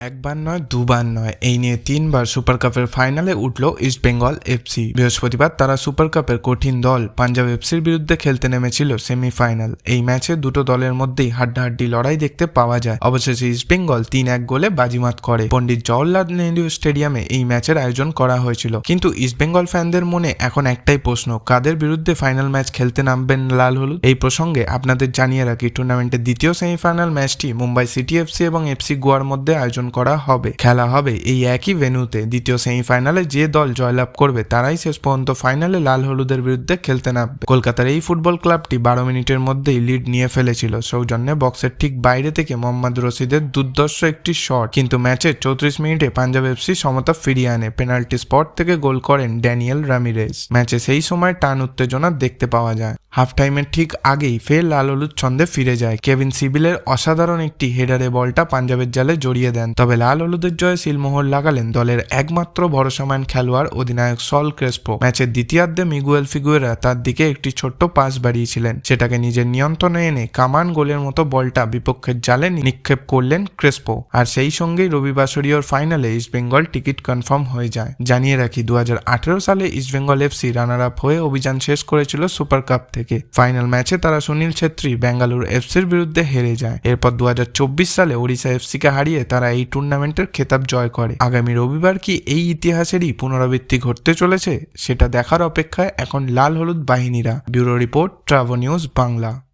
একবার নয় দুবার নয় এই নিয়ে তিনবার সুপার কাপের ফাইনালে উঠল ইস্টবেঙ্গল এফসি। বৃহস্পতিবার তারা সুপার কাপের কঠিন দল পাঞ্জাব এফসির বিরুদ্ধে খেলতে নেমেছিল সেমিফাইনাল। এই ম্যাচে দুটো দলের মধ্যেই হাড্ডাহাড্ডি লড়াই দেখতে পাওয়া যায়। অবশেষে ইস্টবেঙ্গল 3-1 গোলে বাজিমাত করে। পণ্ডিত জওহরলাল নেহরু স্টেডিয়ামে এই ম্যাচের আয়োজন করা হয়েছিল। কিন্তু ইস্টবেঙ্গল ফ্যানদের মনে এখন একটাই প্রশ্ন, কাদের বিরুদ্ধে ফাইনাল ম্যাচ খেলতে নামবেন লাল হলুদ? এই প্রসঙ্গে আপনাদের জানিয়ে রাখি, টুর্নামেন্টের দ্বিতীয় সেমিফাইনাল ম্যাচটি মুম্বাই সিটি এফসি এবং এফসি গোয়ার মধ্যে আয়োজন করা হবে। খেলা হবে এই একই ভেন্যুতে। দ্বিতীয় সেমিফাইনালে যে দল জয়লাভ করবে তারাই শেষ পর্যন্ত ফাইনালে লাল হলুদের বিরুদ্ধে খেলতে নামবে। কলকাতার এই ফুটবল ক্লাবটি 12 মিনিটের মধ্যেই লিড নিয়ে ফেলেছিল সৌজন্যে বক্সের ঠিক বাইরে থেকে মোহাম্মদ রশিদের দুর্ধর্ষ একটি শট। কিন্তু ম্যাচের 34 মিনিটে পাঞ্জাব এফসি সমতা ফিরিয়ে আনে। পেনাল্টি স্পট থেকে গোল করেন ড্যানিয়েল রামিরেজ। ম্যাচে সেই সময় টান উত্তেজনা দেখতে পাওয়া যায়। হাফ টাইমের ঠিক আগেই ফের লাল হলুদ ছন্দে ফিরে যায়। কেভিন সিবিলের অসাধারণ একটি হেডারে বলটা পাঞ্জাবের জালে জড়িয়ে দেন। তবে লাল হলুদের জয়ে সিলমোহর লাগালেন দলের একমাত্র ভরসামান খেলোয়াড় অধিনায়ক সল ক্রেসপো। ম্যাচের দ্বিতীয়ার্ধে মিগুয়েল ফিগুয়েরা তার দিকে একটি ছোট্ট পাস বাড়িয়েছিলেন, সেটাকে নিজের নিয়ন্ত্রণে এনে কামান গোলের মতো বলটা বিপক্ষের জালে নিক্ষেপ করলেন ক্রেসপো। আর সেই সঙ্গেই রবিবাসরীয় ফাইনালে ইস্টবেঙ্গল টিকিট কনফার্ম হয়ে যায়। জানিয়ে রাখি, 2018 সালে ইস্টবেঙ্গল এফসি রানার আপ হয়ে অভিযান শেষ করেছিল সুপার কাপ থেকে। ফাইনাল ম্যাচে তারা সুনীল ছেত্রী বেঙ্গালুরু এফসির বিরুদ্ধে হেরে যায়। এরপর 2024 সালে ওড়িশা এফসিকে হারিয়ে তারা এই টুর্নামেন্টের খেতাব জয় করে। আগামী রবিবার কি এই ইতিহাসেরই পুনরাবৃত্তি ঘটতে চলেছে সেটা দেখার অপেক্ষায় এখন লাল হলুদ বাহিনীরা। Bureau report, Travo news Bangla.